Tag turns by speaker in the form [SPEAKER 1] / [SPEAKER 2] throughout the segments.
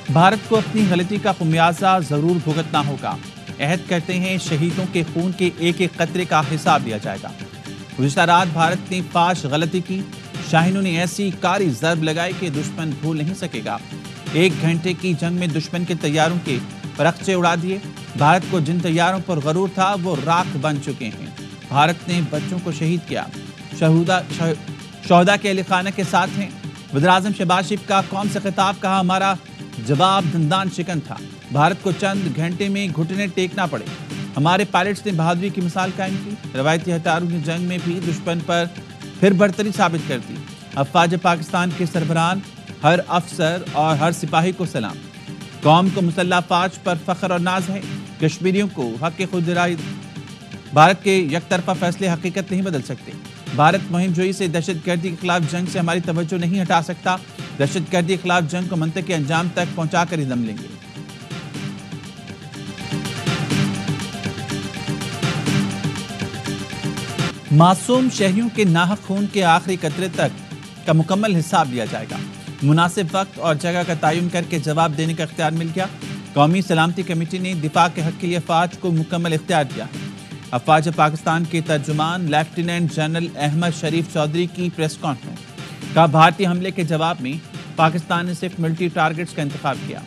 [SPEAKER 1] بھارت کو اپنی غلطی کا خمیازہ ضرور بھگتنا ہوگا۔ عہد کرتے ہیں شہیدوں کے خون کے ایک ایک قطرے کا حساب لیا جائے گا۔ گزشتہ رات بھارت نے فاش غلطی کی، شاہینوں نے ایسی کاری ضرب لگائی کہ دشمن بھول نہیں سکے گا۔ 1 گھنٹے کی جنگ میں دشمن کے طیاروں کے پرخچے اڑا دیے۔ بھارت کو جن طیاروں پر غرور تھا وہ راکھ بن چکے ہیں۔ بھارت نے بچوں کو شہید کیا، شہداء کے اہل خانہ کے ساتھ ہیں۔ وزیراعظم شہباز شریف کا قوم سے خطاب، کہا ہمارا جواب دندان شکن تھا، بھارت کو چند گھنٹے میں گھٹنے ٹیکنا پڑے۔ ہمارے پائلٹس نے بہادری کی مثال قائم کی، روایتی ہتھیاروں کی جنگ میں بھی دشمن پر پھر برتری ثابت کر دی۔ افواج پاکستان کے سربراہان، ہر افسر اور ہر سپاہی کو سلام۔ قوم کو مسلح افواج پر فخر اور ناز ہے۔ کشمیریوں کو حق خود رائے، بھارت کے یک طرفہ فیصلے حقیقت نہیں بدل سکتے۔ بھارت مہم جوئی سے دہشت گردی کے خلاف جنگ سے ہماری توجہ نہیں ہٹا سکتا۔ دہشت گردی کے خلاف جنگ کو منطقی انجام تک پہنچا کر ہی دم لیں گے۔ معصوم شہریوں کے ناحق خون کے آخری قطرے تک کا مکمل حساب لیا جائے گا۔ مناسب وقت اور جگہ کا تعین کر کے جواب دینے کا اختیار مل گیا۔ قومی سلامتی کمیٹی نے دفاع کے حق کے لیے افواج کو مکمل اختیار دیا ہے۔ افواج پاکستان کے ترجمان لیفٹیننٹ جنرل احمد شریف چودھری کی پریس کانفرنس، کہا بھارتی حملے کے جواب میں پاکستان نے صرف ملٹری ٹارگٹس کا انتخاب کیا۔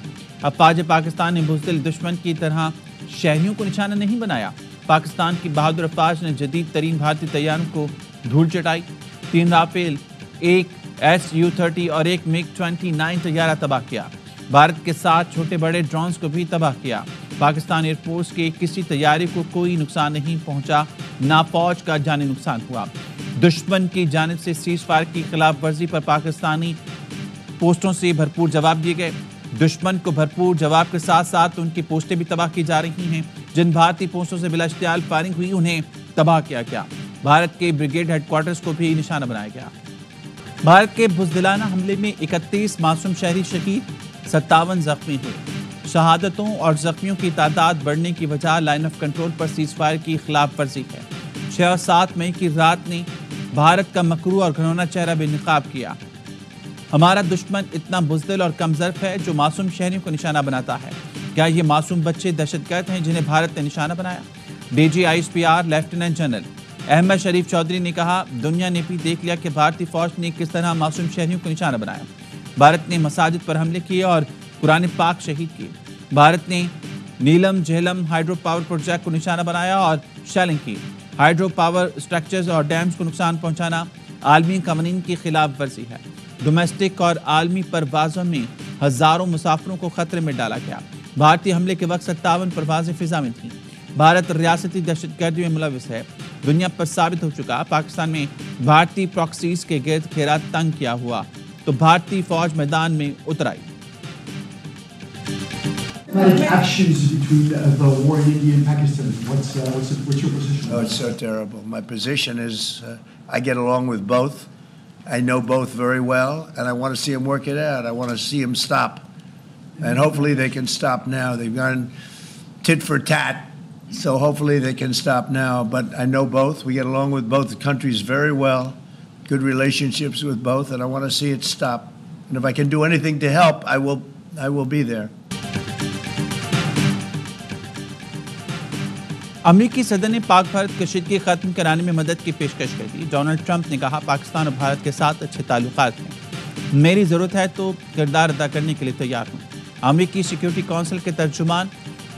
[SPEAKER 1] افواج پاکستان نے بزدل دشمن کی طرح شہریوں کو نشانہ نہیں بنایا۔ پاکستان کی بہادر افواج نے جدید ترین بھارتی طیاروں کو دھول چٹائی، 3 رافیل، 1 Su-30 اور 1 MiG-29 طیارہ تباہ کیا۔ بھارت کے 7 چھوٹے بڑے ڈرونز کو بھی تباہ کیا۔ پاکستان ایئر فورس کے کسی طیارے کو کوئی نقصان نہیں پہنچا، نہ فوج کا جانی نقصان ہوا۔ دشمن کی جانب سے سیز فائر کی خلاف ورزی پر پاکستانی پوسٹوں سے بھرپور جواب دیے گئے۔ دشمن کو بھرپور جواب کے ساتھ ساتھ ان کی پوسٹیں بھی تباہ کی جا رہی ہیں۔ جن بھارتی پوسٹوں سے بلا اشتعال فائرنگ ہوئی انہیں تباہ کیا گیا۔ بھارت کے بریگیڈ ہیڈ کوارٹرز کو بھی نشانہ بنایا گیا۔ بھارت کے بزدلانہ حملے میں 31 معصوم شہری شہید، 57 زخمی ہوئے۔ شہادتوں اور زخمیوں کی تعداد بڑھنے کی وجہ line of control per cease fire کی خلاف ورزی ہے۔ 6 اور 7 مئی کی رات نے بھارت کا مکروہ اور گھنونا چہرہ بے نقاب کیا۔ ہمارا دشمن اتنا بزدل اور کم ظرف ہے جو معصوم شہریوں کو نشانہ بناتا ہے۔ کیا یہ معصوم بچے دہشت گرد ہیں جنہیں بھارت نے نشانہ بنایا؟ D G ISPR lieutenant general Ahmed Sharif Chaudhry نے کہا دنیا نے بھی دیکھ لیا کہ بھارتی فوج نے کس طرح معصوم شہریوں کو نشانہ بنایا۔ بھارت نے مساجد پر حملے کیے اور قرآن پاک شہید کیے۔ بھارت نے نیلم جہلم ہائیڈرو پاور پروجیکٹ کو نشانہ بنایا اور شیلنگ کی۔ ہائیڈرو پاور اسٹرکچرز اور ڈیمز کو نقصان پہنچانا عالمی قوانین کی خلاف ورزی ہے۔ ڈومیسٹک اور عالمی پروازوں میں ہزاروں مسافروں کو خطرے میں ڈالا گیا۔ بھارتی حملے کے وقت 57 پروازیں فضا میں تھیں۔ بھارت ریاستی دہشت گردی میں ملوث ہے، دنیا پر ثابت ہو چکا۔ پاکستان میں بھارتی پراکسیز کے گرد گھیرا تنگ کیا ہوا تو بھارتی فوج میدان میں اتر آئی۔
[SPEAKER 2] Actions between the war in India and Pakistan. What's your position?
[SPEAKER 3] Oh, it's so terrible. My position is I get along with both. I know both very well, and I want to see them work it out. I want to see them stop, and hopefully they can stop now. They've gone tit for tat, so hopefully they can stop now. But I know both. We get along with both countries very well. Good relationships with both, and I want to see it stop. And if I can do anything to help, I will be there.
[SPEAKER 1] امریکی صدر نے پاک بھارت کشیدگی ختم کرانے میں مدد کی پیشکش کر دی۔ ڈونلڈ ٹرمپ نے کہا پاکستان اور بھارت کے ساتھ اچھے تعلقات ہیں، میری ضرورت ہے تو کردار ادا کرنے کے لیے تیار ہوں۔ امریکی سیکیورٹی کونسل کے ترجمان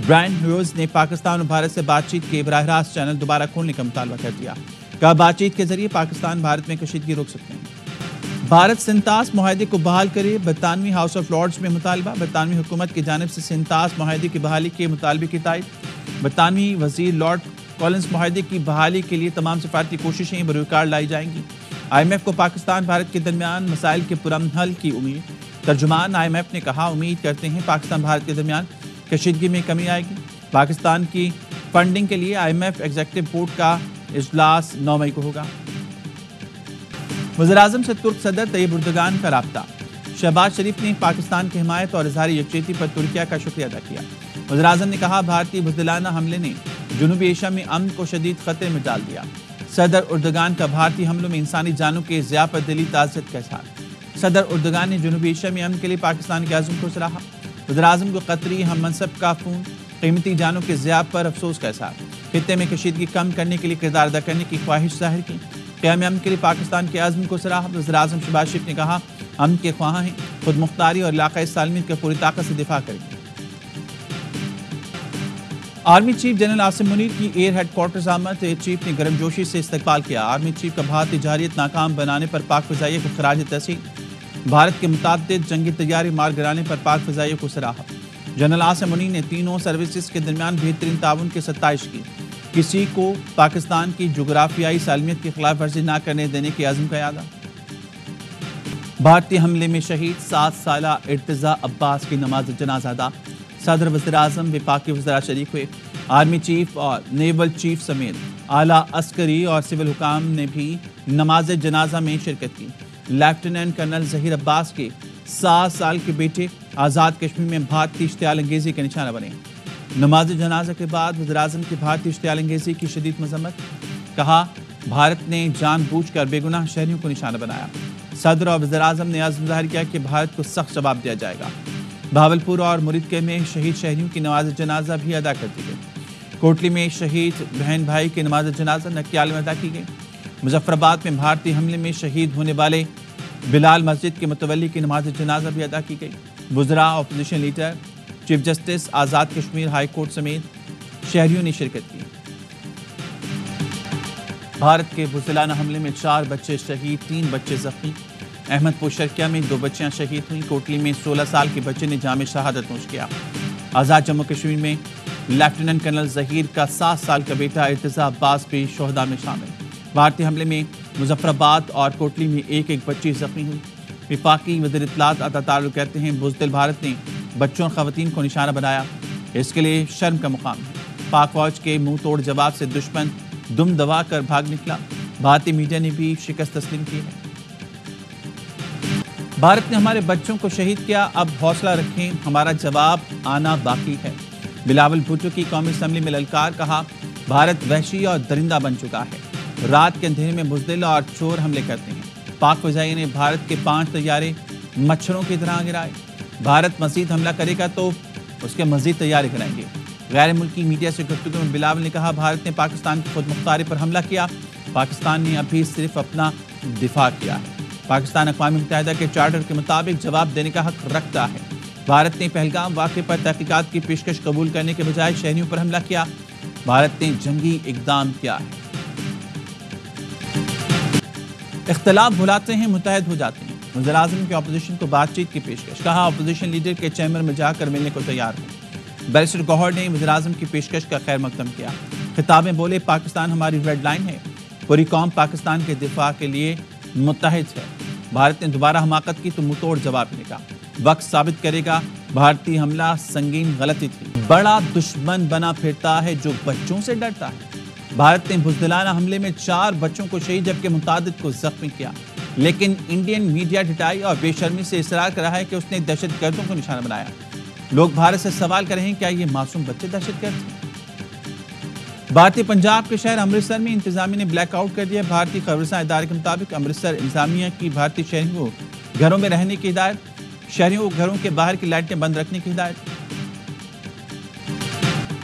[SPEAKER 1] برائن ہیوز نے پاکستان اور بھارت سے بات چیت کے براہ راست چینل دوبارہ کھولنے کا مطالبہ کر دیا۔ کہا بات چیت کے ذریعے پاکستان بھارت میں کشیدگی روک سکتے ہیں۔ بھارت سنتاس معاہدے کو بحال کرے، برطانوی ہاؤس آف لارڈز میں مطالبہ۔ برطانوی حکومت کی جانب سے سنتاس معاہدے کی بحالی کے مطالبے کی تائید۔ برطانوی وزیر لارڈ کولنز معاہدے کی بحالی کے لیے تمام سفارتی کوششیں بروئے کار لائی جائیں گی۔ IMF کو پاکستان بھارت کے درمیان مسائل کے پرامن حل کی امید۔ ترجمان IMF نے کہا امید کرتے ہیں پاکستان بھارت کے درمیان کشیدگی میں کمی آئے گی۔ پاکستان کی فنڈنگ کے لیے IMF ایگزیکٹو بورڈ کا اجلاس 9 مئی کو ہوگا۔ وزیراعظم سے ترک صدر طیب اردگان کا رابطہ۔ شہباز شریف نے پاکستان کی حمایت اور اظہار یکجہتی پر ترکیہ کا شکریہ ادا کیا۔ وزیراعظم نے کہا بھارتی بزدلانہ حملے نے جنوبی ایشیا میں امن کو شدید خطرے میں ڈال دیا۔ صدر اردگان کا بھارتی حملوں میں انسانی جانوں کے ضیاء پر دلی تعزیت کا اظہار۔ صدر اردگان نے جنوبی ایشیا میں امن کے لیے پاکستان کے عزم کو سراہا۔ وزیراعظم کو قطری ہم منصب کا فون، قیمتی جانوں کے ضیاع پر افسوس کا اظہار، خطے میں کشیدگی کم کرنے کے لیے کردار ادا کرنے کی خواہش ظاہر کی، قیام امن کے لیے پاکستان کے عزم کو سراہا۔ وزیراعظم شہباز شریف نے کہا امن کے خواہاں ہیں، خود مختاری اور علاقائی سالمیت کا پوری طاقت سے دفاع کریں گے۔ Army chief general Asim Munir کی ایئر ہیڈ کوارٹرز آمد، ایئر چیف نے گرم جوشی سے استقبال کیا۔ آرمی چیف کا بھارتی جارحیت ناکام بنانے پر پاک فضائیہ کو خراج تحسین، بھارت کے متعدد جنگی طیارے مار گرانے پر پاک فضائیہ کو سراہا۔ جنرل عاصم منیر نے تینوں سروسز کے درمیان بہترین تعاون کی ستائش کی، کسی کو پاکستان کی جغرافیائی سالمیت کی خلاف ورزی نہ کرنے دینے کے عزم کا اعادہ۔ بھارتی حملے میں شہید 7 سالہ ارتضیٰ عباس کی نماز جنازہ ادا، صدر وزیراعظم وفاقی وزراء شریک ہوئے۔ آرمی چیف اور نیول چیف سمیت اعلیٰ عسکری اور سول حکام نے بھی نماز جنازہ میں شرکت کی۔ لیفٹیننٹ کرنل ظہیر عباس کے 7 سال کے بیٹے آزاد کشمیر میں بھارتی اشتعال انگیزی کا نشانہ بنے۔ نماز جنازہ کے بعد وزیراعظم کی بھارتی اشتعال انگیزی کی شدید مذمت، کہا بھارت نے جان بوجھ کر بے گناہ شہریوں کو نشانہ بنایا۔ صدر اور وزیراعظم نے عزم ظاہر کیا کہ بھارت کو سخت جواب دیا جائے گا۔ بھاولپور اور مریدکے میں شہید شہریوں کی نماز جنازہ بھی ادا کر دی گئی۔ کوٹلی میں شہید بہن بھائی کی نماز جنازہ نکیال میں ادا کی گئی۔ مظفر آباد میں بھارتی حملے میں شہید ہونے والے بلال مسجد کے متولی کی نماز جنازہ بھی ادا کی گئی۔ وزراء، opposition leader, chief justice, Azad Kashmir high court سمیت شہریوں نے شرکت کی۔ بھارت کے بزدلانہ حملے میں 4 بچے شہید، 3 بچے زخمی۔ احمد پور شرقیہ میں 2 بچیاں شہید ہوئیں۔ کوٹلی میں 16 سال کے بچے نے جام شہادت نوش کیا۔ آزاد جموں کشمیر میں لیفٹیننٹ کرنل ظہیر کا 7 سال کا بیٹا ارتضیٰ عباس بھی شہداء میں شامل۔ بھارتی حملے میں مظفر آباد اور کوٹلی میں 1 بچی زخمی ہوئی۔ وفاقی وزیر اطلاعات عطا تعلق کہتے ہیں بزدل بھارت نے بچوں اور خواتین کو نشانہ بنایا، اس کے لیے شرم کا مقام ہے۔ پاک فوج کے منہ توڑ جواب سے دشمن دم دبا کر بھاگ نکلا۔ بھارتی میڈیا نے بھی شکست تسلیم کی ہے۔ بھارت نے ہمارے بچوں کو شہید کیا، اب حوصلہ رکھیں، ہمارا جواب آنا باقی ہے۔ بلاول بھٹو کی قومی اسمبلی میں للکار، کہا بھارت وحشی اور درندہ بن چکا ہے، رات کے اندھیرے میں بزدل اور چور حملے کرتے ہیں۔ پاک فضائیہ نے بھارت کے 5 طیارے مچھروں کی طرح گرائے۔ بھارت مزید حملہ کرے گا تو اس کے مزید طیارے گرائیں گے۔ غیر ملکی میڈیا سے گفتگو میں بلاول نے کہا بھارت نے پاکستان کی خود مختاری پر حملہ کیا، پاکستان نے ابھی صرف اپنا دفاع کیا ہے۔ پاکستان اقوام متحدہ کے چارٹر کے مطابق جواب دینے کا حق رکھتا ہے۔ بھارت نے پہلگام واقعے پر تحقیقات کی پیشکش قبول کرنے کے بجائے شہریوں پر حملہ کیا۔ بھارت نے جنگی اقدام کیا ہے۔ اختلاف بھلاتے ہیں، متحد ہو جاتے ہیں۔ وزیراعظم کی اپوزیشن کو بات چیت کی پیشکش، کہا اپوزیشن لیڈر کے چیمبر میں جا کر ملنے کو تیار ہوں۔ بیرسٹر گوہر نے وزیراعظم کی پیشکش کا خیر مقدم کیا۔ خطاب میں بولے پاکستان ہماری ریڈ لائن ہے، پوری قوم پاکستان کے دفاع کے لیے متحد ہے۔ بھارت نے دوبارہ حماقت کی تو منہ توڑ جواب ملے گا، وقت ثابت کرے گا۔ بھارتی حملہ سنگین غلطی تھی، بڑا دشمن بنا پھرتا ہے جو بچوں سے ڈرتا ہے۔ بھارت نے بزدلانہ حملے میں 4 بچوں کو شہید جبکہ متعدد کو زخمی کیا، لیکن انڈین میڈیا ڈٹائی اور بے شرمی سے اصرار کر رہا ہے کہ اس نے دہشت گردوں کو نشانہ بنایا۔ لوگ بھارت سے سوال کر رہے ہیں کیا یہ معصوم بچے دہشت گرد ہیں؟ بھارتی پنجاب کے شہر امرتسر میں انتظامیہ نے بلیک آؤٹ کر دیا۔ بھارتی خبررساں ادارے کے مطابق امرتسر انتظامیہ کی بھارتی شہریوں کو گھروں میں رہنے کی ہدایت، شہریوں کو گھروں کے باہر کی لائٹیں بند رکھنے کی ہدایت۔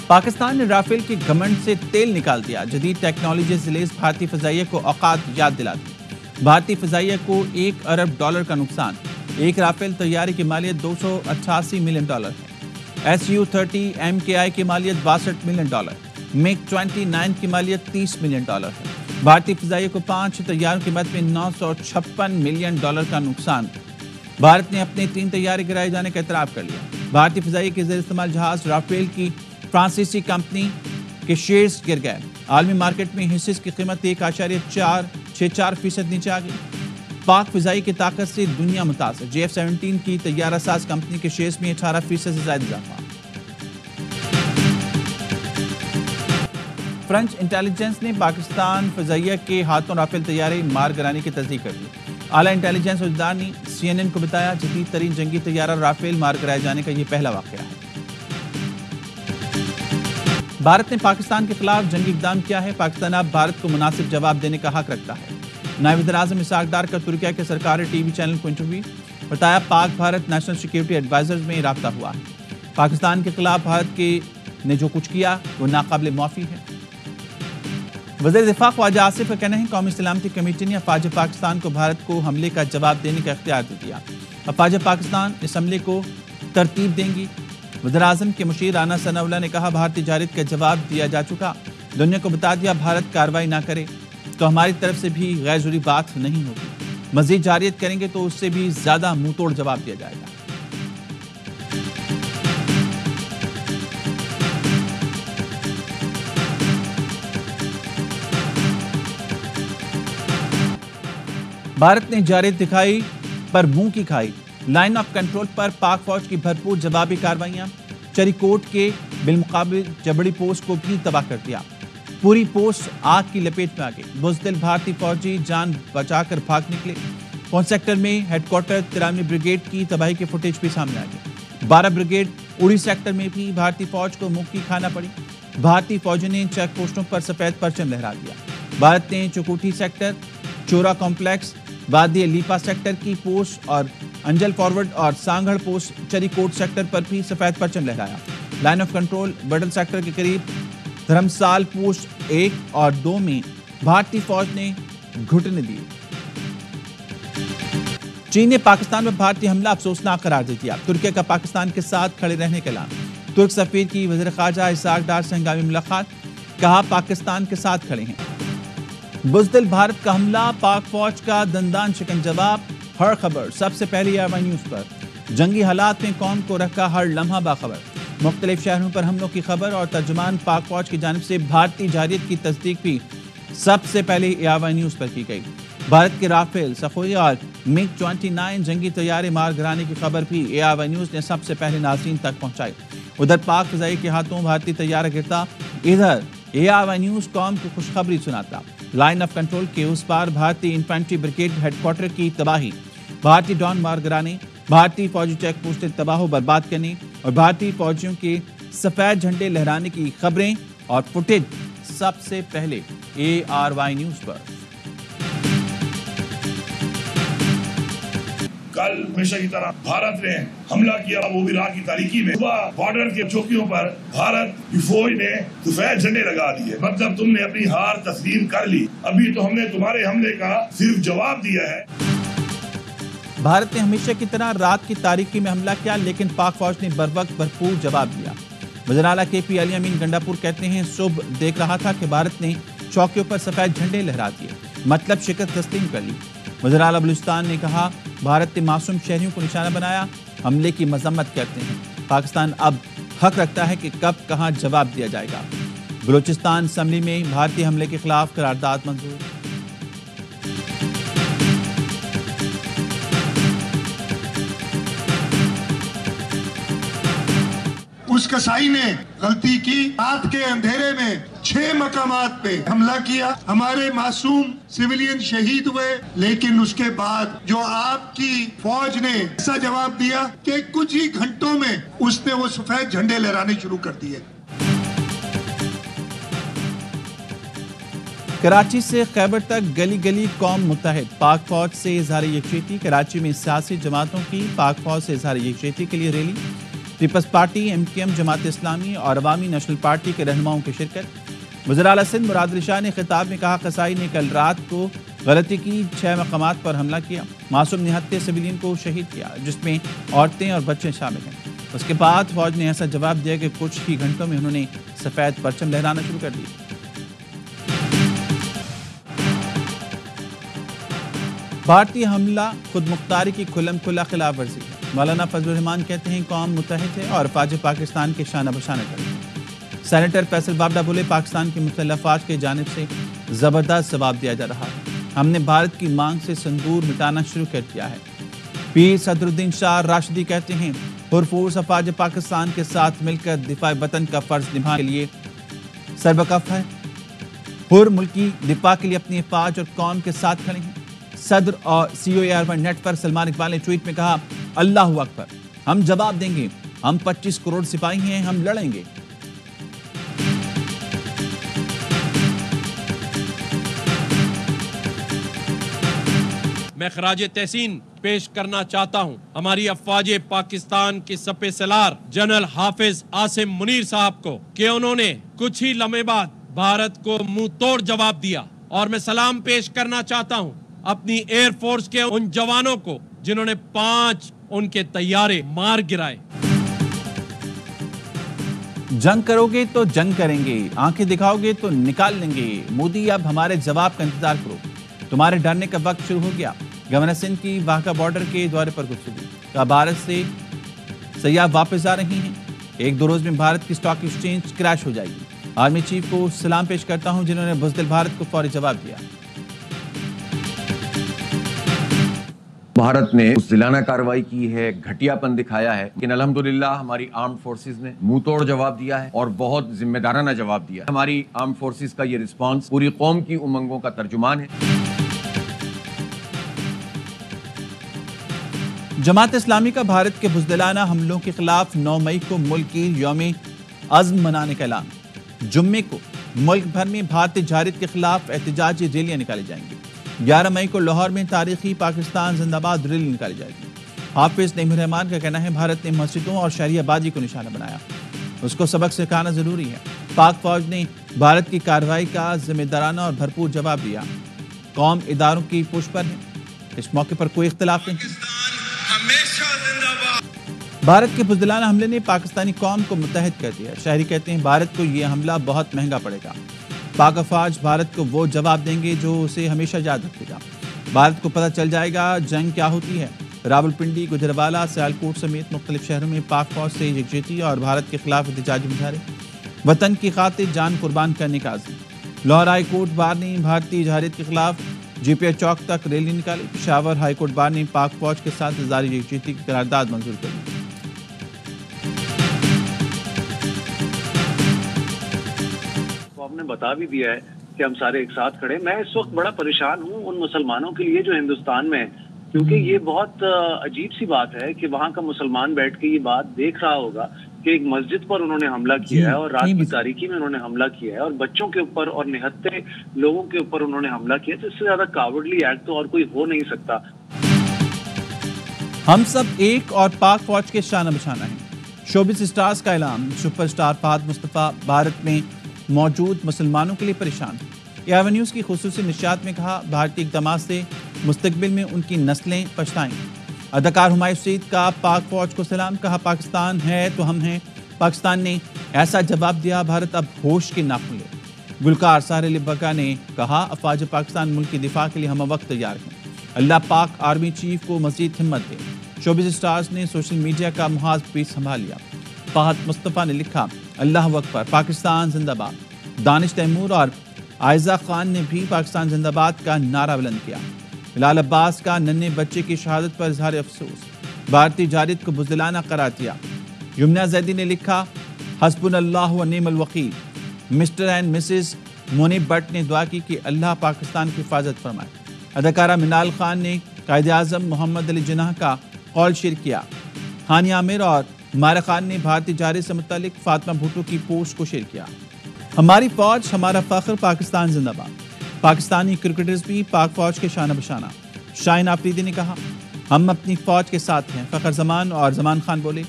[SPEAKER 1] پاکستان نے رافیل کے گھمنڈ سے تیل نکال دیا، جدید ٹیکنالوجی سے لیس بھارتی فضائیہ کو اوقات یاد دلاتی۔ بھارتی فضائیہ کو $1 ارب کا نقصان، ایک رافیل طیارے کی مالیت $288 ملین ہے، Su-30 MKI کی مالیت $62 ملین، MiG-29 کی مالیت $30 ملین ہے۔ بھارتی فضائیہ کو 5 طیاروں کی مد میں $956 ملین کا نقصان۔ بھارت نے اپنے 3 طیارے گرائے جانے کا اعتراف کر لیا۔ بھارتی فضائیہ کے زیر استعمال جہاز رافیل کی فرانسیسی کمپنی کے شیئرز گر گئے۔ عالمی مارکیٹ میں حصے کی قیمت 1.64% نیچے آ گئی۔ پاک فضائی کی طاقت سے دنیا متاثر، JF-17 کی طیارہ ساز کمپنی کے شیئرز میں 18% سے زائد اضافہ۔ فرنچ انٹیلیجنس نے پاکستان فضائیہ کے ہاتھوں رافیل طیارے مار گرانے کی تصدیق کر دی۔ اعلیٰ انٹیلیجنس عہدیدار نے CNN کو بتایا جدید ترین جنگی طیارہ رافیل مار گرائے جانے کا یہ پہلا واقعہ ہے۔ بھارت نے پاکستان کے خلاف جنگی اقدام کیا ہے، پاکستان اب بھارت کو مناسب جواب دینے کا حق رکھتا ہے۔ نائب وزیر اعظم اسحاق ڈار کا ترکیہ کے سرکاری ٹی وی چینل کو انٹرویو، بتایا پاک بھارت نیشنل سیکیورٹی ایڈوائزرز میں رابطہ ہوا ہے۔ پاکستان کے خلاف بھارت کے نے جو کچھ کیا وہ ناقابل معافی ہے۔ وزیر دفاع خواجہ آصف کا کہنا ہے قومی سلامتی کمیٹی نے افواج پاکستان کو بھارت کو حملے کا جواب دینے کا اختیار دے دیا۔ افواج پاکستان اس حملے کو ترتیب دیں گی۔ وزیر اعظم کے مشیر رانا ثناء اللہ نے کہا بھارتی جارحیت کا جواب دیا جا چکا، دنیا کو بتا دیا بھارت کارروائی نہ کرے تو ہماری طرف سے بھی غیر ضروری بات نہیں ہوگی، مزید جارحیت کریں گے تو اس سے بھی زیادہ منہ توڑ جواب دیا جائے گا۔ بھارت نے جارحیت دکھائی پر منہ کی کھائی، لائن آف کنٹرول پر پاک فوج کی بھرپور جوابی کارروائیاں، چری کوٹ کے بالمقابل جبڑی پوسٹ کو بھی تباہ کر دیا، پوری پوسٹ آگ کی لپیٹ میں آ گئی، بزدل بھارتی فوجی جان بچا کر بھاگ نکلے۔ پونچھ سیکٹر میں ہیڈ کوارٹر 93 بریگیڈ کی تباہی کے فوٹیج بھی سامنے آ گئی۔ 12 بریگیڈ اڑی سیکٹر میں بھی بھارتی فوج کو منہ کی کھانا پڑی، بھارتی فوجوں نے چیک پوسٹوں پر سفید پرچم لہرا دیا۔ بھارت نے چکوٹھی سیکٹر، چورا کمپلیکس، وادی لیپا سیکٹر کی پوسٹ اور انجل فارورڈ اور سانگھڑ پوسٹ چری کوٹ سیکٹر پر بھی سفید پرچم لہرایا۔ لائن آف کنٹرول بڈل سیکٹر کے قریب دھرمسال پوسٹ 1 اور 2 میں بھارتی فوج نے گھٹنے دیے۔ چین نے پاکستان میں بھارتی حملہ افسوسناک قرار دے دیا، ترکی کا پاکستان کے ساتھ کھڑے رہنے کا اعلان۔ ترک سفیر کی وزیر خارجہ اسحاق ڈار سے ہنگامی ملاقات، کہا پاکستان کے ساتھ کھڑے ہیں۔ بزدل بھارت کا حملہ، پاک فوج کا دندان شکن جواب، ہر خبر سب سے پہلے ARY نیوز پر۔ جنگی حالات میں قوم کو رکھا ہر لمحہ باخبر، مختلف شہروں پر حملوں کی خبر اور ترجمان پاک فوج کی جانب سے بھارتی جارحیت کی تصدیق بھی سب سے پہلے ARY نیوز پر کی گئی۔ بھارت کے رافیل، سخوئی اور MiG 29 جنگی طیارے مار گرانے کی خبر بھی ARY نیوز نے سب سے پہلے ناظرین تک پہنچائی۔ ادھر پاک فضائی کے ہاتھوں بھارتی طیارہ گرتا، ادھر ARY نیوز قوم کو خوشخبری سناتا۔ لائن آف کنٹرول کے اس پار بھارتی انفینٹری بریگیڈ ہیڈ کوارٹر کی تباہی، بھارتی ڈرون مار گرانے، بھارتی فوجی چیک پوسٹیں تباہ و برباد کرنے اور بھارتی فوجیوں کے سفید جھنڈے لہرانے کی خبریں اور فوٹیج سب سے پہلے ARY نیوز پر۔
[SPEAKER 4] کل ہمیشہ کی طرح بھارت نے حملہ کیا، وہ بھی رات کی تاریکی میں۔ صبح بارڈر کے چوکیوں پر بھارت کی فوج نے سفید جھنڈے لگا دیے، مطلب تم نے اپنی ہار تسلیم کر لی، ابھی تو ہم نے تمہارے حملے کا صرف جواب دیا ہے۔
[SPEAKER 1] بھارت نے ہمیشہ کی طرح رات کی تاریکی میں حملہ کیا، لیکن پاک فوج نے بروقت بھرپور جواب دیا۔ وزیر اعلیٰ KP علی امین گنڈاپور کہتے ہیں صبح دیکھ رہا تھا کہ بھارت نے چوکیوں پر سفید جھنڈے لہرا دیے، مطلب شکست تسلیم کر لی۔ وزیر اعلیٰ بلوچستان نے کہا بھارت نے معصوم شہریوں کو نشانہ بنایا، حملے کی مذمت کرتے ہیں، پاکستان اب حق رکھتا ہے کہ کب کہاں جواب دیا جائے گا۔ بلوچستان اسمبلی میں بھارتی حملے کے خلاف قرارداد منظور۔
[SPEAKER 5] اس کسائی نے غلطی کی، رات کے اندھیرے میں 6 مقامات پہ حملہ کیا، ہمارے معصوم سویلین شہید ہوئے، لیکن اس کے بعد جو آپ کی فوج نے ایسا جواب دیا کہ کچھ ہی گھنٹوں میں اس نے وہ سفید جھنڈے لہرانے شروع کر دیے۔
[SPEAKER 1] کراچی سے خیبر تک گلی گلی قوم متحد، پاک فوج سے اظہار یکجہتی۔ کراچی میں سیاسی جماعتوں کی پاک فوج سے اظہار یکجہتی کے لیے rally, Peoples party, MKM، Jamaat Islami اور عوامی نیشنل پارٹی کے رہنماؤں کی شرکت۔ وزیر اعلیٰ سندھ مراد علی شاہ نے خطاب میں کہا قصائی نے کل رات کو غلطی کی، 6 مقامات پر حملہ کیا، معصوم نہتے سویلین کو شہید کیا، جس میں عورتیں اور بچے شامل ہیں۔ اس کے بعد فوج نے ایسا جواب دیا کہ کچھ ہی گھنٹوں میں انہوں نے سفید پرچم لہرانا شروع کر دیا۔ بھارتی حملہ خود مختاری کی کھلم کھلا خلاف ورزی ہے، مولانا فضل الرحمان کہتے ہیں قوم متحد ہے اور افواج پاکستان کے شانہ بشانہ کرے گی۔ سینیٹر فیصل بابڈا بولے پاکستان کی مسلح افواج کی جانب سے زبردست جواب دیا جا رہا ہے، ہم نے بھارت کی مانگ سے سندور مٹانا شروع کر دیا ہے۔ پیر صدر الدین شاہ راشدی کہتے ہیں پرفورس افواج پاکستان کے ساتھ مل کر دفاع وطن کا فرض نبھانے کے لیے سربکف ہے، پر ملکی دفاع کے لیے اپنی افواج اور قوم کے ساتھ کھڑے ہیں۔ صدر اور COAR نیٹ پر سلمان اقبال نے ٹویٹ میں کہا اللہ اکبر، ہم جواب دیں گے، ہم 25 کروڑ سپاہی ہیں، ہم لڑیں گے۔
[SPEAKER 6] میں خراج تحسین پیش کرنا چاہتا ہوں ہماری افواج پاکستان کے سپہ سالار جنرل حافظ عاصم منیر صاحب کو کہ انہوں نے کچھ ہی لمحے بعد بھارت کو منہ توڑ جواب دیا، اور میں سلام پیش کرنا چاہتا ہوں اپنی ایئر فورس کے ان جوانوں کو جنہوں نے 5 ان کے طیارے مار گرائے۔
[SPEAKER 1] جنگ کرو گے تو جنگ کریں گے، آنکھیں دکھاؤ گے تو نکال لیں گے، مودی اب ہمارے جواب کا انتظار کرو، تمہارے ڈرنے کا وقت شروع ہو گیا۔ گورنر سندھ کی واہگہ بارڈر کے دورے پر گفتگو، کہا بھارت سے سیاح واپس آ رہی ہیں، 1-2 روز میں بھارت کی اسٹاک ایکسچینج کریش ہو جائے گی۔ آرمی چیف کو سلام پیش کرتا ہوں جنہوں نے بزدل بھارت کو فوری جواب دیا۔
[SPEAKER 7] بھارت نے ضلعانہ کارروائی کی ہے، گھٹیا پن دکھایا ہے، لیکن الحمدللہ ہماری آرمڈ فورسز نے منہ توڑ جواب دیا ہے اور بہت ذمہ دارانہ جواب دیا ہے۔ ہماری آرمڈ فورسز کا یہ رسپانس پوری قوم کی امنگوں کا ترجمان ہے۔
[SPEAKER 1] جماعت اسلامی کا بھارت کے بزدلانہ حملوں کے خلاف 9 مئی کو ملک کی یوم عزم منانے کا اعلان۔ جمعے کو ملک بھر میں بھارتی جارحیت کے خلاف احتجاجی ریلیاں نکالی جائیں گی۔ 11 مئی کو لاہور میں تاریخی پاکستان زندہ باد ریلی نکالی جائے گی۔ حافظ نعیم الرحمان کا کہنا ہے بھارت نے مسجدوں اور شہری آبادی کو نشانہ بنایا، اس کو سبق سکھانا ضروری ہے۔ پاک فوج نے بھارت کی کارروائی کا ذمہ دارانہ اور بھرپور جواب دیا، قوم اداروں کی پشت پر ہے، اس موقع پر کوئی اختلاف نہیں۔ بھارت کے بزدلانہ حملے نے پاکستانی قوم کو متحد کر دیا۔ شہری کہتے ہیں بھارت کو یہ حملہ بہت مہنگا پڑے گا، پاک افواج بھارت کو وہ جواب دیں گے جو اسے ہمیشہ یاد رکھے گا۔ بھارت کو پتہ چل جائے گا جنگ کیا ہوتی ہے۔ راولپنڈی، گجرانوالہ، سیالکوٹ سمیت مختلف شہروں میں پاک فوج سے یکجہتی اور بھارت کے خلاف احتجاجی مظاہرے، وطن کی خاطر جان قربان کرنے کا عزم۔ لاہور ہائی کورٹ بار نے بھارتی جارحیت کے خلاف جی پی آئی چوک تک ریلی نکالی۔ پشاور ہائی کورٹ بار نے پاک فوج کے ساتھ اظہار یکجہتی کی قرارداد منظور کر لی۔
[SPEAKER 8] آپ نے بتا بھی دیا ہے کہ ہم سارے ایک ساتھ کھڑے۔ میں اس وقت بڑا پریشان ہوں ان مسلمانوں کے لیے جو ہندوستان میں، کیونکہ یہ بہت عجیب سی بات ہے کہ وہاں کا مسلمان بیٹھ کے یہ بات دیکھ رہا ہوگا کہ ایک مسجد پر انہوں نے حملہ کیا ہے اور رات کی تاریکی میں انہوں نے حملہ کیا ہے اور بچوں کے اوپر اور نہتے لوگوں کے اوپر انہوں نے حملہ کیا، تو اس سے زیادہ کاورڈلی ایکٹ تو اور کوئی ہو نہیں سکتا۔
[SPEAKER 1] ہم سب ایک اور پاک فوج کے شانہ بشانہ ہیں۔ شوبز اسٹارز کا اعلان، سپر اسٹار فہد مصطفیٰ بھارت میں موجود مسلمانوں کے لیے پریشان۔ ایون نیوز کی خصوصی نشریات میں کہا بھارتی اقدامات سے مستقبل میں ان کی نسلیں پچھتائیں۔ اداکار ہمایوں سعید کا پاک فوج کو سلام، کہا پاکستان ہے تو ہم ہیں۔ پاکستان نے ایسا جواب دیا بھارت اب ہوش کے ناخن لے۔ گلوکار ساحر بگا نے کہا افواج پاکستان ملک کی دفاع کے لیے ہم وقت تیار ہیں، اللہ پاک آرمی چیف کو مزید ہمت دے۔ شوبز اسٹارز نے سوشل میڈیا کا محاذ بھی سنبھال لیا۔ فہد مصطفیٰ نے لکھا اللہ اکبر، پاکستان زندہ باد۔ دانش تیمور اور عائزہ خان نے بھی پاکستان زندہ باد کا نعرہ بلند کیا۔ بلال عباس کا ننھے بچے کی شہادت پر اظہار افسوس، بھارتی جارحیت کو بزدلانہ قرار دیا۔ یمنا زیدی نے لکھا حسبنا اللہ و نعم الوکیل۔ Mister and missus Muneeb Butt نے دعا کی کہ اللہ پاکستان کی حفاظت فرمائے۔ اداکارہ منال خان نے قائد اعظم محمد علی جناح کا قول شیئر کیا۔ ہانیہ عامر اور مارا خان نے بھارتی جارحیت سے متعلق فاطمہ بھٹو کی پوسٹ کو شیئر کیا۔ ہماری فوج ہمارا فخر، پاکستان زندہ باد۔ پاکستانی کرکٹرز بھی پاک فوج کے شانہ بشانہ۔ شاہین آفریدی نے کہا ہم اپنی فوج کے ساتھ ہیں۔ فخر زمان اور زمان خان بولے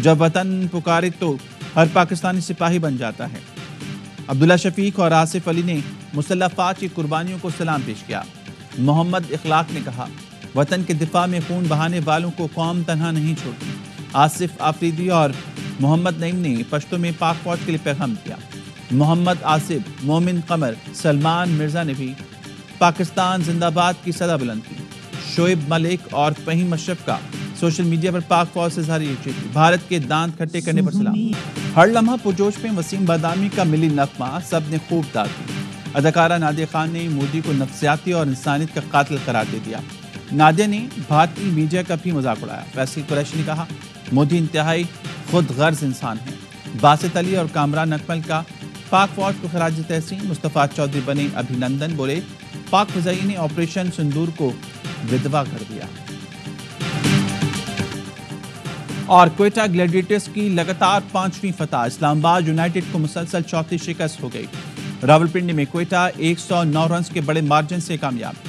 [SPEAKER 1] جب وطن پکارے تو ہر پاکستانی سپاہی بن جاتا ہے۔ عبداللہ شفیق اور آصف علی نے مسلح افواج کی قربانیوں کو سلام پیش کیا۔ محمد اخلاق نے کہا وطن کے دفاع میں خون بہانے والوں کو قوم تنہا نہیں چھوڑتی۔ آصف آفریدی اور محمد نعیم نے پشتو میں پاک فوج کے لیے پیغام دیا۔ محمد آصف، مومن قمر، سلمان مرزا نے بھی پاکستان زندہ باد کی صدا بلند کی۔ شعیب ملک اور فہیم اشرف کا سوشل میڈیا پر پاک فوج سے اظہار یکجہتی، بھارت کے دانت کھٹے کرنے پر سلام۔ ہر لمحہ پرجوش میں وسیم بادامی کا ملی نغمہ سب نے خوب داد دی۔ اداکارہ نادیہ خان نے مودی کو نفسیاتی اور انسانیت کا قاتل قرار دے دیا۔ نادیہ نے بھارتی میڈیا کا بھی مذاق اڑایا۔ فیصل قریشی نے کہا مودی انتہائی خود غرض انسان ہیں۔ باسط علی اور کامران اکمل کا پاک فوج کو خراج تحسین۔ مصطفیٰ چودھری بنے ابھینندن، بولے پاک فضائیہ نے آپریشن سندور کو ودوا کر دیا۔ اور کوئٹہ گلیڈیٹرز کی لگاتار 5ویں فتح، اسلام آباد یونائیٹڈ کو مسلسل چوتھی شکست ہو گئی۔ راولپنڈی میں کوئٹہ 109 رنز کے بڑے مارجن سے کامیاب۔